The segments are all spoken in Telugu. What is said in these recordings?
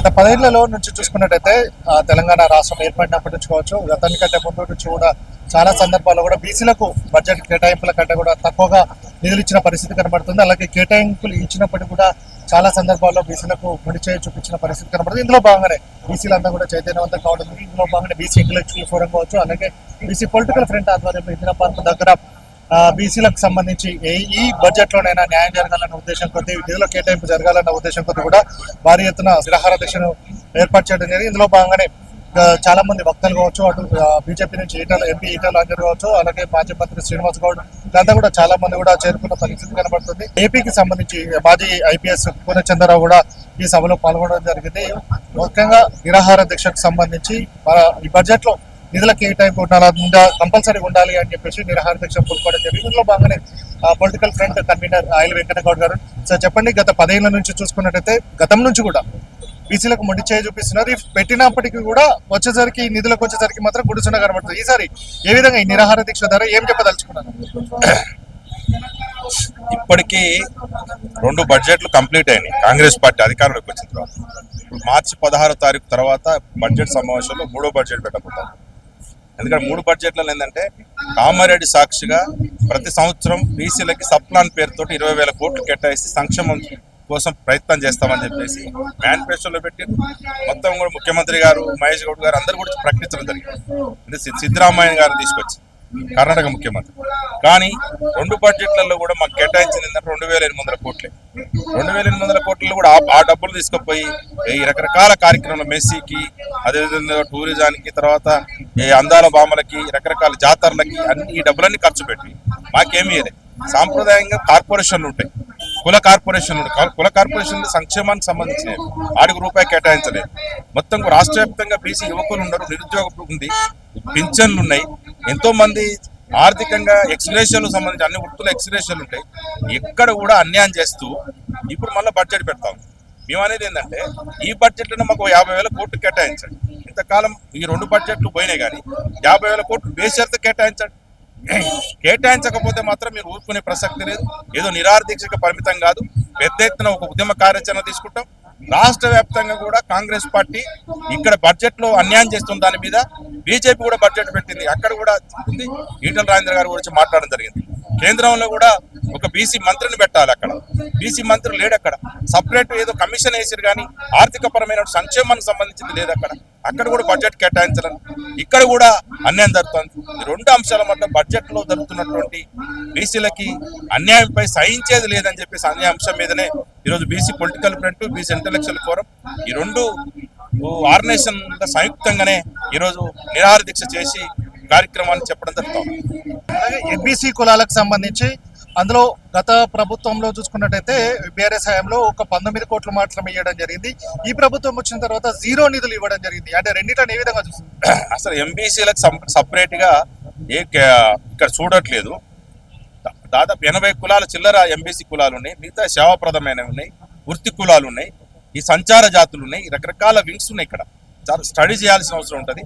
గత 10 ఏళ్లలో నుంచి చూసుకున్నట్టయితే తెలంగాణ రాష్ట్రం ఏర్పడినప్పటి నుంచి కావచ్చు, గతానికంటే ముందు నుంచి కూడా చాలా సందర్భాల్లో కూడా బీసీలకు బడ్జెట్ కేటాయింపుల కంటే కూడా తక్కువగా నిధులు ఇచ్చిన పరిస్థితి కనబడుతుంది. అలాగే కేటాయింపులు ఇచ్చినప్పటికీ కూడా చాలా సందర్భాల్లో బీసీలకు ముడి చేయి చూపించిన పరిస్థితి కనబడుతుంది. ఇందులో భాగంగానే బీసీలంతా కూడా చైతన్యవంతం కావడం, ఇందులో భాగంగానే బీసీ ఇంటెలెక్చువల్ ఫోరం కావచ్చు, అలాగే బీసీ పొలిటికల్ ఫ్రంట్ ఆధ్వర్యంలో ఇందిరా పార్క్ దగ్గర బీసీలకు సంబంధించి ఈ బడ్జెట్ లోనైనా న్యాయం జరగాలన్న ఉద్దేశం కొద్ది, నిధుల కేటాయింపు జరగాలన్న ఉద్దేశం కొద్ది కూడా భారీ ఎత్తున నిరాహార దీక్షను ఏర్పాటు చేయడం జరిగింది. ఇందులో భాగంగానే చాలా మంది వక్తలు కావచ్చు, అటు బీజేపీ నుంచి ఎంపీ ఈటల రాజేందర్ కావచ్చు, అలాగే మాజీ మంత్రి శ్రీనివాస్ గౌడ్ ఇదంతా కూడా చాలా మంది కూడా చేరుకున్న పరిస్థితి కనబడుతుంది. ఏపీకి సంబంధించి మాజీ ఐపీఎస్ పూర్ణచంద్రరావు కూడా ఈ సభలో పాల్గొనడం జరిగింది. ముఖ్యంగా నిరాహార దీక్షకు సంబంధించి ఈ బడ్జెట్ లో నిధుల కేటాయింపు కంపల్సరీ ఉండాలి అని చెప్పేసి నిరాహార దీక్ష పూనుకోవడం జరిగింది. ఇందులో భాగంగానే political front convener oil Venkat Goud గారు సార్ చెప్పండి, గత 10 ఏళ్ల నుంచి చూసుకున్నట్టయితే గతం నుంచి కూడా బీసీలకు మొండి చేయి చూపిస్తున్నారు. పెట్టినప్పటికీ కూడా వచ్చేసరికి నిధులకు వచ్చేసరికి మాత్రం గుడిసుండ కనబడుతుంది. ఈసారి ఏ విధంగా ఈ నిరాహార దీక్ష ద్వారా ఏం చెప్పదలుచుకున్నారు? ఇప్పటికీ 2 బడ్జెట్లు కంప్లీట్ అయినాయి కాంగ్రెస్ పార్టీ అధికారంలోకి వచ్చిన తర్వాత. మార్చి 16వ తారీఖు తర్వాత బడ్జెట్ సమావేశంలో 3వ బడ్జెట్ పెట్టబోతారు. ఎందుకంటే 3 బడ్జెట్లలో ఏంటంటే కామారెడ్డి సాక్షిగా ప్రతి సంవత్సరం బీసీలకి సబ్ ప్లాన్ పేరుతో 20,000 కోట్లు కేటాయిస్తే సంక్షేమం కోసం ప్రయత్నం చేస్తామని చెప్పేసి మేనిఫెస్టోలో పెట్టి మొత్తం కూడా ముఖ్యమంత్రి గారు, మహేష్ గౌడ్ గారు అందరు కూడా ప్రకటించడం జరిగింది. అంటే సిద్ధరామయ్య గారు తీసుకొచ్చి కర్ణాటక ముఖ్యమంత్రి. కానీ 2 బడ్జెట్లలో కూడా మాకు కేటాయించింది ఏంటంటే 2,800 కోట్లే. 2,800 కోట్లలో కూడా ఆ డబ్బులు తీసుకుపోయి ఈ రకరకాల కార్యక్రమాలు, మెస్సీకి, అదేవిధంగా టూరిజానికి, తర్వాత ఈ అందాల భామలకి, రకరకాల జాతరలకి అన్ని ఈ డబ్బులన్నీ ఖర్చు పెట్టి మాకేమీ సాంప్రదాయంగా కార్పొరేషన్లు ఉంటాయి, కుల కార్పొరేషన్లు ఉంటాయి. కుల కార్పొరేషన్లు సంక్షేమానికి సంబంధించినవి ఆడికి రూపాయి కేటాయించలేదు. మొత్తం రాష్ట్ర వ్యాప్తంగా బీసీ యువకులు ఉన్నారు, నిరుద్యోగం ఉంది, పింఛన్లు ఉన్నాయి, ఎంతో మంది ఆర్థికంగా ఎక్స్గ్రేషన్లు సంబంధించి అన్ని వృత్తుల ఎక్స్గ్రేషన్లు ఉంటాయి. ఎక్కడ కూడా అన్యాయం చేస్తూ ఇప్పుడు మళ్ళీ బడ్జెట్ పెడతాం. మేము అనేది ఏంటంటే ఈ బడ్జెట్లో మాకు 50,000 కోట్లు కేటాయించండి. ఇంతకాలం ఈ 2 బడ్జెట్లు పోయినాయి కానీ 50,000 కోట్లు బేషరతు కేటాయించండి. కేటాయించకపోతే మాత్రం మీరు ఊరుకునే ప్రసక్తి లేదు. ఏదో నిరాహార దీక్షకు పరిమితం కాదు, పెద్ద ఎత్తున ఒక ఉద్యమ కార్యాచరణ తీసుకుంటాం. రాష్ట్ర వ్యాప్తంగా కూడా కాంగ్రెస్ పార్టీ ఇక్కడ బడ్జెట్ లో అన్యాయం చేస్తున్న దాని మీద బీజేపీ కూడా బడ్జెట్ పెట్టింది. అక్కడ కూడా ఈటల రాజేందర్ గారి గురించి మాట్లాడడం జరిగింది. కేంద్రంలో కూడా ఒక బీసీ మంత్రిని పెట్టాలి. అక్కడ బీసీ మంత్రి లేడు. అక్కడ సపరేట్ ఏదో కమిషన్ వేసారు కానీ ఆర్థిక పరమైన సంక్షేమానికి సంబంధించింది లేదు. అక్కడ కూడా బడ్జెట్ కేటాయించాలని ఇక్కడ కూడా అన్యాయం జరుగుతుంది. ఈ 2 అంశాల మధ్య బడ్జెట్ లో జరుగుతున్నటువంటి బీసీలకి అన్యాయంపై సహించేది లేదని చెప్పేసి అనే అంశం మీదనే ఈరోజు BC political front, BC intellectual forum ఈ 2 ఆర్గనైజేషన్ సంయుక్తంగానే ఈరోజు నిరాహార దీక్ష చేసి కార్యక్రమాన్ని చెప్పడం జరుగుతుంది. అలాగే ఎంబీసీ కులాలకు సంబంధించి అందులో గత ప్రభుత్వంలో చూసుకున్నట్టయితే బీఆర్ఎస్ హయాంలో ఒక 19 కోట్లు మాత్రమే ఇవ్వడం జరిగింది. ఈ ప్రభుత్వం వచ్చిన తర్వాత 0 నిధులు ఇవ్వడం జరిగింది. అంటే రెండింటిని ఏ విధంగా చూస్తుంది? అసలు ఎంబీసీలకు సపరేట్ గా ఇక్కడ చూడట్లేదు. దాదాపు 80 కులాల చిల్లర ఎంబీసీ కులాలు ఉన్నాయి, మిగతా సేవాప్రదమైనవి ఉన్నాయి, వృత్తి కులాలు ఉన్నాయి, ఈ సంచార జాతులు ఉన్నాయి, రకరకాల వింగ్స్ ఉన్నాయి. ఇక్కడ చాలా స్టడీ చేయాల్సిన అవసరం ఉంటుంది.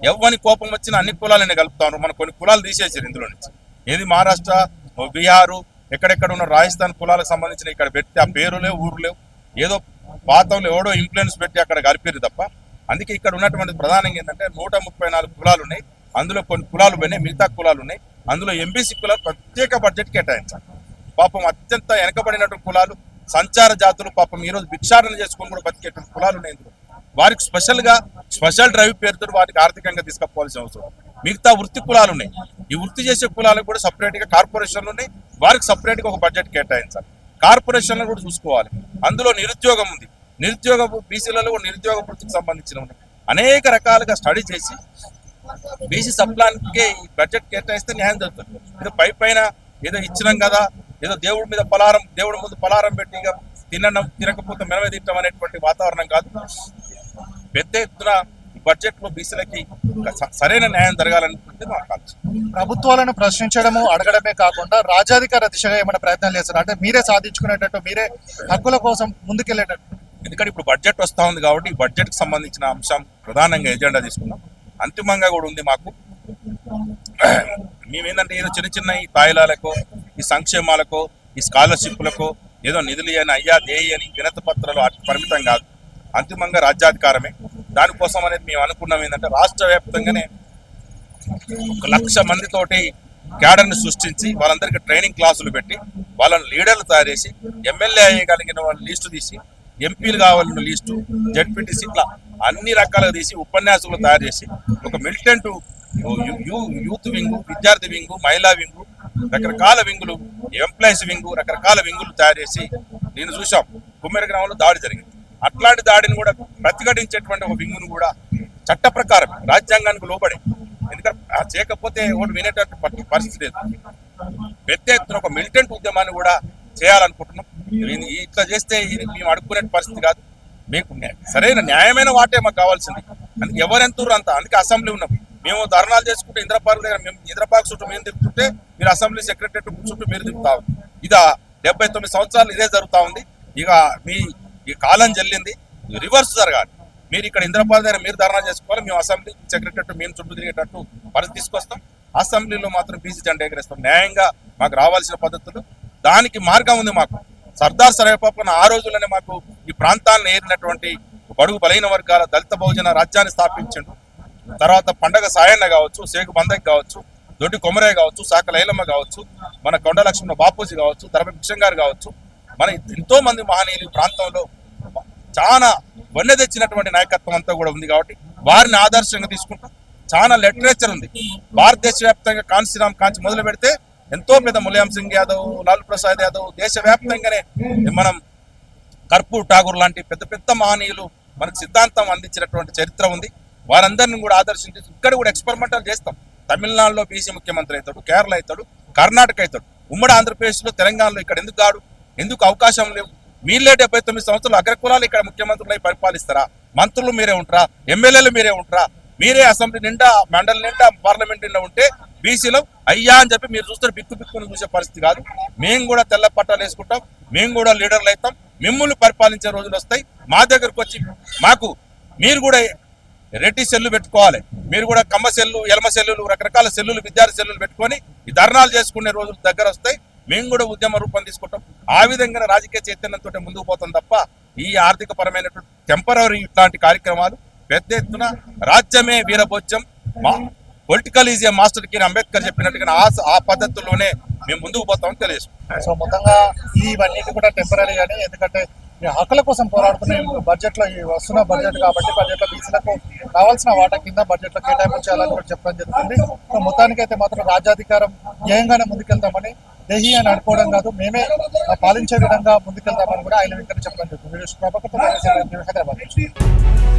ఎవరి కోపం వచ్చిన అన్ని కులాలని కలుపుతారు. మన కొన్ని కులాలు తీసేసారు ఇందులో నుంచి. ఏది మహారాష్ట్ర, బీహారు, ఎక్కడెక్కడ ఉన్న రాజస్థాన్ కులాలకు సంబంధించిన ఇక్కడ పెట్టి ఆ పేరు లేవు, ఊరు లేవు, ఏదో పాతంలో ఎవడో ఇన్ఫ్లుయెన్స్ పెట్టి అక్కడ కలిపారు తప్ప. అందుకే ఇక్కడ ఉన్నటువంటి ప్రధానంగా ఏంటంటే 134 కులాలు ఉన్నాయి. అందులో కొన్ని కులాలు పోయినాయి, మిగతా కులాలు ఉన్నాయి. అందులో ఎంబీసీ కులాలు ప్రత్యేక బడ్జెట్ కేటాయించాలి. పాపం అత్యంత వెనకబడినటువంటి కులాలు, సంచార జాతులు, పాపం ఈరోజు భిక్షాటన చేసుకొని కూడా బతికేటువంటి కులాలు ఉన్నాయి. ఇందులో వారికి స్పెషల్ డ్రైవ్ పేరుతో వారికి ఆర్థికంగా తీసుకుపోవాల్సిన అవసరం. మిగతా వృత్తి కులాలు ఉన్నాయి. ఈ వృత్తి చేసే కులాలకు కూడా సపరేట్గా కార్పొరేషన్లు ఉన్నాయి. వారికి సపరేట్గా ఒక బడ్జెట్ కేటాయించాలి. కార్పొరేషన్లు కూడా చూసుకోవాలి. అందులో నిరుద్యోగం ఉంది, నిరుద్యోగ బీసీలలో నిరుద్యోగ వృత్తికి సంబంధించిన అనేక రకాలుగా స్టడీ చేసి బీసీ సబ్ ప్లాన్కే ఈ బడ్జెట్ కేటాయిస్తే న్యాయం జరుగుతుంది. ఏదో పైన ఏదో ఇచ్చినాం కదా, ఏదో దేవుడి ముందు పలారం పెట్టి ఇక తినకపోతే మెనవే తింటాం అనేటువంటి వాతావరణం కాదు. పెద్ద ఎత్తున బడ్జెట్ లో బీసీలకి సరైన న్యాయం జరగాలనుకుంటే మా కాల్చి ప్రభుత్వాలను ప్రశ్నించడము, అడగడమే కాకుండా రాజ్యాధికార దిశగా ఏమైనా ప్రయత్నాలు చేస్తారు? అంటే మీరే సాధించుకునేటట్టు, మీరే హక్కుల కోసం ముందుకెళ్లేటట్టు. ఎందుకంటే ఇప్పుడు బడ్జెట్ వస్తూ ఉంది కాబట్టి ఈ బడ్జెట్ కి సంబంధించిన అంశం ప్రధానంగా ఎజెండా తీసుకున్నాం. అంతిమంగా కూడా ఉంది మాకు. మేమేంటంటే ఏదో చిన్న ఈ తాయిలాలకో, ఈ సంక్షేమాలకో, ఈ స్కాలర్షిప్లకో ఏదో నిధులు అని అయ్యా దేయి అని వినతి పత్రాలు పరిమితం కాదు. అంతిమంగా రాజ్యాధికారమే. దానికోసం అనేది మేము అనుకున్నాం ఏంటంటే రాష్ట్ర వ్యాప్తంగానే 1,00,000 మందితోటి క్యాడర్ని సృష్టించి వాళ్ళందరికీ ట్రైనింగ్ క్లాసులు పెట్టి వాళ్ళని లీడర్లు తయారు చేసి ఎమ్మెల్యే అయ్యగలిగిన వాళ్ళ లిస్టు తీసి ఎంపీలు కావాలన్న లిస్టు జడ్పీటీసీ ఇట్లా అన్ని రకాలుగా తీసి ఉపన్యాసాలు తయారు చేసి ఒక మిలిటెంట్ యూత్ వింగు, విద్యార్థి వింగు, మహిళా వింగు, రకరకాల వింగులు, ఎంప్లాయీస్ వింగు, రకరకాల వింగులు తయారు చేసి నేను చూసాం. కుమ్మరి గ్రామంలో దాడి జరిగింది. అట్లాంటి దాడిని కూడా ప్రతిఘటించేటువంటి ఒక వింగును కూడా చట్ట ప్రకారం రాజ్యాంగానికి లోబడి, ఎందుకంటే చేయకపోతే ఓటు వినేటట్టు పరిస్థితి లేదు. పెద్ద ఎత్తున ఒక మిలిటెంట్ ఉద్యమాన్ని కూడా చేయాలనుకుంటున్నాం. ఇట్లా చేస్తే ఇది మేము అడుక్కునే పరిస్థితి కాదు. మీకు సరైన న్యాయమైన వాటే మాకు కావాల్సింది. అందుకే ఎవరెంతూరు అంత, అందుకే అసెంబ్లీ ఉన్నాం. మేము ధర్నాలు చేసుకుంటే ఇంద్రపార్క్ దగ్గర ఇంద్రపార్క్ చుట్టూ మేము తిరుగుతుంటే మీరు అసెంబ్లీ సెక్రటరీ చుట్టూ మీరు తిరుగుతారు. ఇదా 79 సంవత్సరాలు ఇదే జరుగుతూ ఉంది. ఇక మీ ఈ కాలం చెల్లింది, రివర్స్ జరగాలి. మీరు ఇక్కడ ఇంద్రపార్క్ దగ్గర మీరు ధర్నా చేసుకోవాలి, మేము అసెంబ్లీ సెక్రటరీ మేము చుట్టూ తిరిగేటట్టు పరిస్థితి తీసుకొస్తాం. అసెంబ్లీలో మాత్రం బీసీ జెండా ఎగరేస్తాం. న్యాయంగా మాకు రావాల్సిన పద్ధతులు, దానికి మార్గం ఉంది మాకు. సర్దార్ సర్వేపప్పన ఆ రోజుల్లోనే మాకు ఈ ప్రాంతాలను ఏరినటువంటి బడుగు బలైన వర్గాల దళిత బహుజన రాజ్యాన్ని స్థాపించిండు. తర్వాత పండగ సాయన్న కావచ్చు, శేఖు బందక్ కావచ్చు, దొడ్డి కొమరయ్య కావచ్చు, శాఖ లైలమ్మ కావచ్చు, మన కొండ లక్ష్మణ బాపూజీ కావచ్చు, ధర్మ భిక్షం గారు కావచ్చు, మన ఎంతో మంది మహనీయులు ఈ ప్రాంతంలో చాలా వన్నె తెచ్చినటువంటి నాయకత్వం అంతా కూడా ఉంది. కాబట్టి వారిని ఆదర్శంగా తీసుకుంటాం. చాలా లిటరేచర్ ఉంది. భారతదేశ వ్యాప్తంగా కాంశీరామ్ కాంచి మొదలు పెడితే ఎంతో పెద్ద ములాయం సింగ్ యాదవ్, లాలూ ప్రసాద్ యాదవ్, దేశవ్యాప్తంగానే మనం కర్పూర్ ఠాగూర్ లాంటి పెద్ద పెద్ద మహనీయులు మనకు సిద్ధాంతం అందించినటువంటి చరిత్ర ఉంది. వారందరినీ కూడా ఆదర్శించి ఇక్కడ కూడా ఎక్స్పెరిమెంటల్ చేస్తాం. తమిళనాడులో బీసీ ముఖ్యమంత్రి అవుతాడు, కేరళ అవుతాడు, కర్ణాటక అవుతాడు. ఉమ్మడి ఆంధ్రప్రదేశ్లో, తెలంగాణలో ఇక్కడ ఎందుకు కాడు? ఎందుకు అవకాశం లేవు? మీరే 79 సంవత్సరాలు అగ్రకులాలు ఇక్కడ ముఖ్యమంత్రులై పరిపాలిస్తారా? మంత్రులు మీరే ఉంటారా? ఎమ్మెల్యేలు మీరే ఉంటారా? మీరే అసెంబ్లీ నిండా, మండలి నిండా, పార్లమెంట్ నిండా ఉంటే బీసీలో అయ్యా అని చెప్పి మీరు చూస్తే బిక్కు బిక్కును చూసే పరిస్థితి కాదు. మేము కూడా తెల్ల పట్టాలు వేసుకుంటాం, మేము కూడా లీడర్లు అవుతాం. మిమ్మల్ని పరిపాలించే రోజులు వస్తాయి. మా దగ్గరకు వచ్చి మాకు మీరు కూడా రెడ్డి సెల్లు పెట్టుకోవాలి, మీరు కూడా కమ్మ సెల్లు, ఎలమ సెల్లులు, రకరకాల సెల్లులు, విద్యార్థి సెల్లులు పెట్టుకొని ఈ ధర్నాలు చేసుకునే రోజులు దగ్గర వస్తాయి. మేము కూడా ఉద్యమ రూపం తీసుకుంటాం. ఆ విధంగా రాజకీయ చైతన్యంతో ముందుకు పోతాం తప్ప ఈ ఆర్థిక పరమైనటువంటి టెంపరరీ ఇట్లాంటి కార్యక్రమాలు పెద్ద ఎత్తున రాజ్యమే వీరభోజ్యం, పొలిటికల్ ఈజ్ ఏ మాస్టర్ కి అంబేద్కర్ చెప్పినట్టుగా ఆ పద్ధతుల్లోనే మేము ముందుకు పోతామని తెలియజేస్తాం. సో మొత్తంగా ఇవన్నిటి కూడా టెంపరీ కానీ, ఎందుకంటే ఈ హక్కుల కోసం పోరాడుతున్న బడ్జెట్ లో ఈ వస్తున్న బడ్జెట్ కాబట్టి బడ్జెట్ లో బీసీలకు కావాల్సిన వాటా కింద బడ్జెట్ లో కేటాయింపు చేయాలని కూడా చెప్పడం జరుగుతుంది. సో మొత్తానికి అయితే మాత్రం రాజ్యాధికారం ధ్యేయంగానే ముందుకెళ్తామని, దేహి అని అనుకోవడం కాదు, మేమే పాలించే విధంగా ముందుకెళ్తామని కూడా ఆయన వెంకట చెప్పడం జరుగుతుంది. హైదరాబాద్.